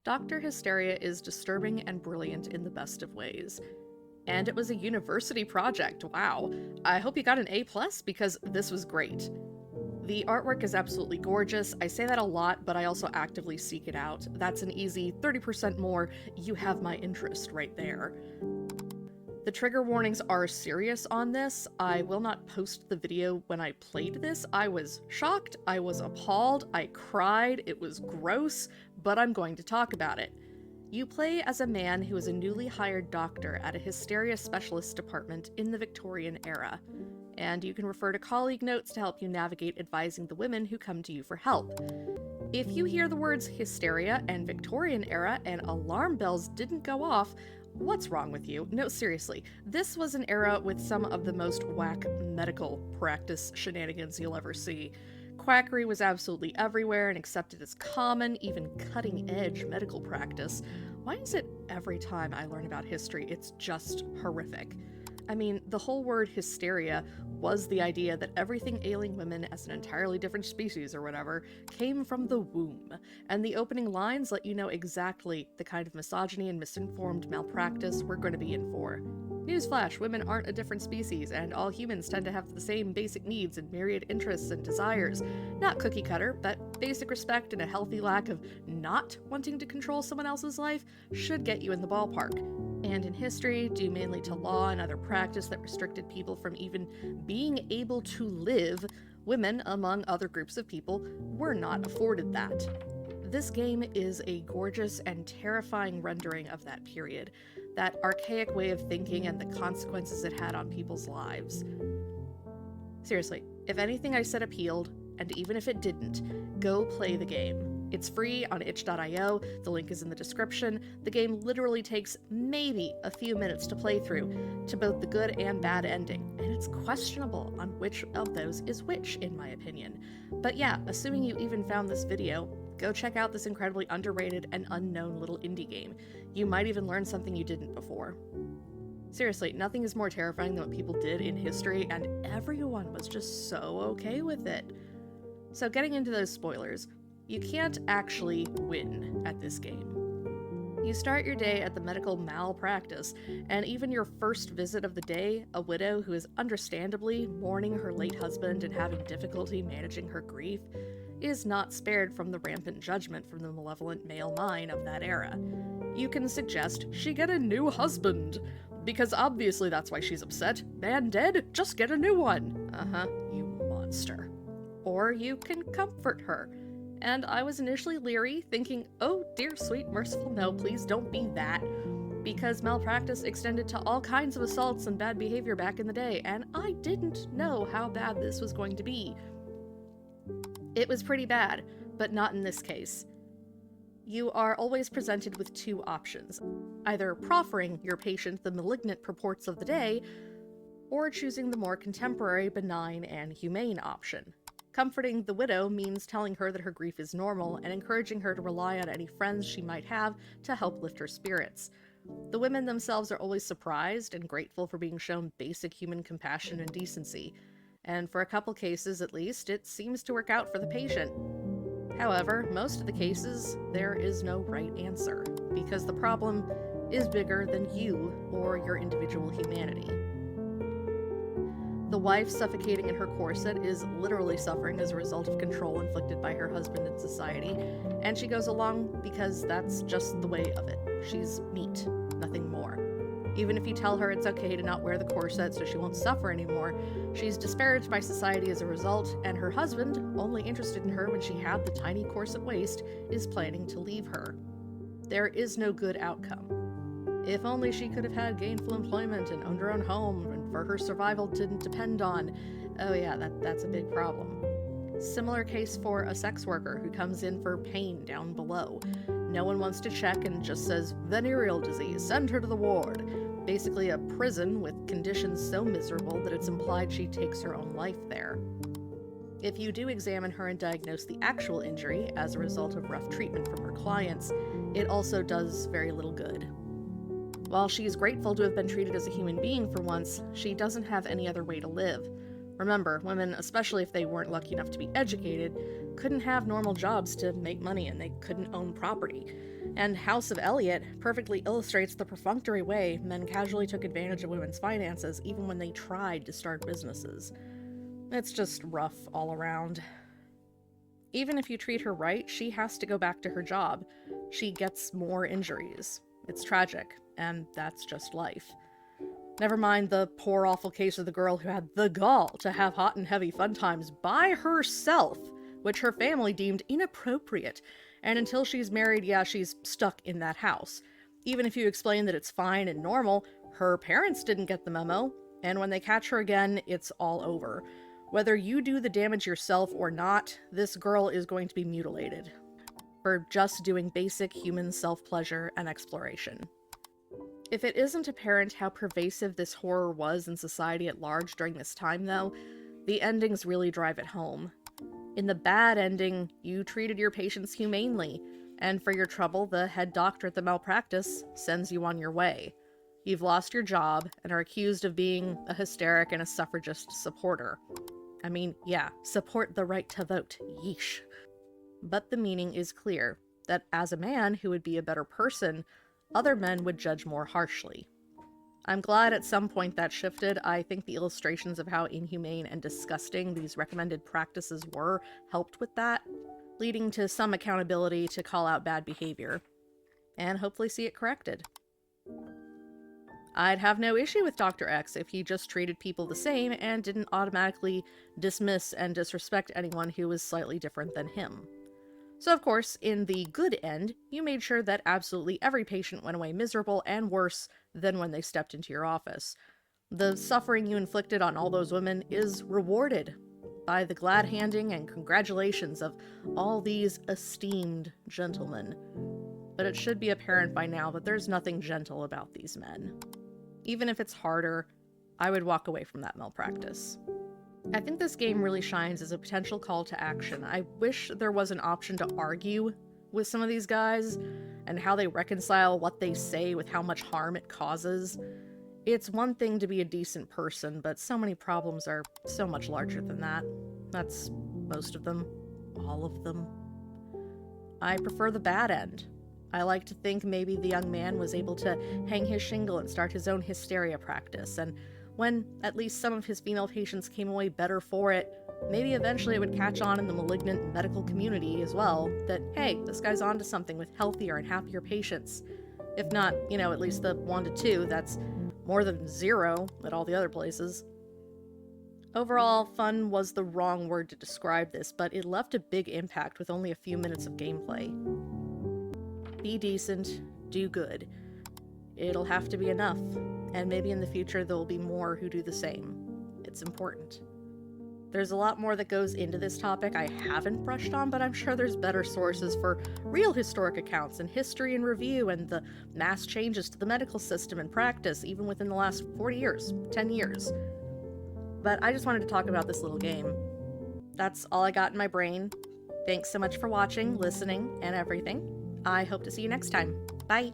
Dr. Hysteria is disturbing and brilliant in the best of ways. And it was a university project, wow. I hope you got an A+, because this was great. The artwork is absolutely gorgeous. I say that a lot, but I also actively seek it out. That's an easy 30% more, you have my interest right there. The trigger warnings are serious on this. I will not post the video when I played this. I was shocked, I was appalled, I cried, it was gross, but I'm going to talk about it. You play as a man who is a newly hired doctor at a hysteria specialist department in the Victorian era, and you can refer to colleague notes to help you navigate advising the women who come to you for help. If you hear the words hysteria and Victorian era and alarm bells didn't go off, what's wrong with you? No, seriously, this was an era with some of the most whack medical practice shenanigans you'll ever see. Quackery was absolutely everywhere and accepted as common, even cutting-edge medical practice. Why is it every time I learn about history, it's just horrific? I mean, the whole word hysteria was the idea that everything ailing women as an entirely different species or whatever came from the womb, and the opening lines let you know exactly the kind of misogyny and misinformed malpractice we're going to be in for. Newsflash, women aren't a different species, and all humans tend to have the same basic needs and myriad interests and desires. Not cookie cutter, but basic respect and a healthy lack of not wanting to control someone else's life should get you in the ballpark. And in history, due mainly to law and other practice that restricted people from even being able to live, women, among other groups of people, were not afforded that. This game is a gorgeous and terrifying rendering of that period, that archaic way of thinking and the consequences it had on people's lives. Seriously, if anything I said appealed, and even if it didn't, go play the game. It's free on itch.io, the link is in the description. The game literally takes maybe a few minutes to play through, to both the good and bad ending, and it's questionable on which of those is which, in my opinion. But yeah, assuming you even found this video, go check out this incredibly underrated and unknown little indie game. You might even learn something you didn't before. Seriously, nothing is more terrifying than what people did in history, and everyone was just so okay with it. So getting into those spoilers, you can't actually win at this game. You start your day at the medical malpractice, and even your first visit of the day, a widow who is understandably mourning her late husband and having difficulty managing her grief, is not spared from the rampant judgment from the malevolent male mind of that era. You can suggest she get a new husband, because obviously that's why she's upset. Man dead? Just get a new one. You monster. Or you can comfort her. And I was initially leery, thinking, oh dear sweet merciful no, please don't be that, because malpractice extended to all kinds of assaults and bad behavior back in the day, and I didn't know how bad this was going to be. It was pretty bad, but not in this case. You are always presented with two options, either proffering your patient the malignant purports of the day, or choosing the more contemporary, benign, and humane option. Comforting the widow means telling her that her grief is normal and encouraging her to rely on any friends she might have to help lift her spirits. The women themselves are always surprised and grateful for being shown basic human compassion and decency, and for a couple cases at least, it seems to work out for the patient. However, most of the cases, there is no right answer, because the problem is bigger than you or your individual humanity. The wife suffocating in her corset is literally suffering as a result of control inflicted by her husband in society, and she goes along because that's just the way of it. She's meat, nothing more. Even if you tell her it's okay to not wear the corset so she won't suffer anymore, she's disparaged by society as a result, and her husband, only interested in her when she had the tiny corset waist, is planning to leave her. There is no good outcome. If only she could have had gainful employment and owned her own home, and for her survival didn't depend on... Oh yeah, that's a big problem. Similar case for a sex worker who comes in for pain down below. No one wants to check and just says, venereal disease, send her to the ward. Basically a prison with conditions so miserable that it's implied she takes her own life there. If you do examine her and diagnose the actual injury as a result of rough treatment from her clients, it also does very little good. While she is grateful to have been treated as a human being for once, she doesn't have any other way to live. Remember, women, especially if they weren't lucky enough to be educated, couldn't have normal jobs to make money, and they couldn't own property. And House of Elliot perfectly illustrates the perfunctory way men casually took advantage of women's finances even when they tried to start businesses. It's just rough all around. Even if you treat her right, she has to go back to her job. She gets more injuries. It's tragic, and that's just life. Never mind the poor, awful case of the girl who had the gall to have hot and heavy fun times by herself, which her family deemed inappropriate. And until she's married, yeah, she's stuck in that house. Even if you explain that it's fine and normal, her parents didn't get the memo, and when they catch her again, it's all over. Whether you do the damage yourself or not, this girl is going to be mutilated for just doing basic human self-pleasure and exploration. If it isn't apparent how pervasive this horror was in society at large during this time, though, the endings really drive it home. In the bad ending, you treated your patients humanely, and for your trouble, the head doctor at the malpractice sends you on your way. You've lost your job and are accused of being a hysteric and a suffragist supporter. I mean, yeah, support the right to vote, yeesh. But the meaning is clear, that as a man who would be a better person, other men would judge more harshly. I'm glad at some point that shifted. I think the illustrations of how inhumane and disgusting these recommended practices were helped with that, leading to some accountability to call out bad behavior, and hopefully see it corrected. I'd have no issue with Dr. X if he just treated people the same and didn't automatically dismiss and disrespect anyone who was slightly different than him. So of course, in the good end, you made sure that absolutely every patient went away miserable and worse than when they stepped into your office. The suffering you inflicted on all those women is rewarded by the glad handing and congratulations of all these esteemed gentlemen. But it should be apparent by now that there's nothing gentle about these men. Even if it's harder, I would walk away from that malpractice. I think this game really shines as a potential call to action. I wish there was an option to argue with some of these guys and how they reconcile what they say with how much harm it causes. It's one thing to be a decent person, but so many problems are so much larger than that. That's most of them. All of them. I prefer the bad end. I like to think maybe the young man was able to hang his shingle and start his own hysteria practice, and when at least some of his female patients came away better for it, maybe eventually it would catch on in the malignant medical community as well, that, hey, this guy's onto something with healthier and happier patients. If not, at least the 1 to 2, that's more than 0 at all the other places. Overall, fun was the wrong word to describe this, but it left a big impact with only a few minutes of gameplay. Be decent, do good. It'll have to be enough, and maybe in the future there will be more who do the same. It's important. There's a lot more that goes into this topic I haven't brushed on, but I'm sure there's better sources for real historic accounts and history and review and the mass changes to the medical system and practice, even within the last 40 years, 10 years. But I just wanted to talk about this little game. That's all I got in my brain. Thanks so much for watching, listening, and everything. I hope to see you next time. Bye!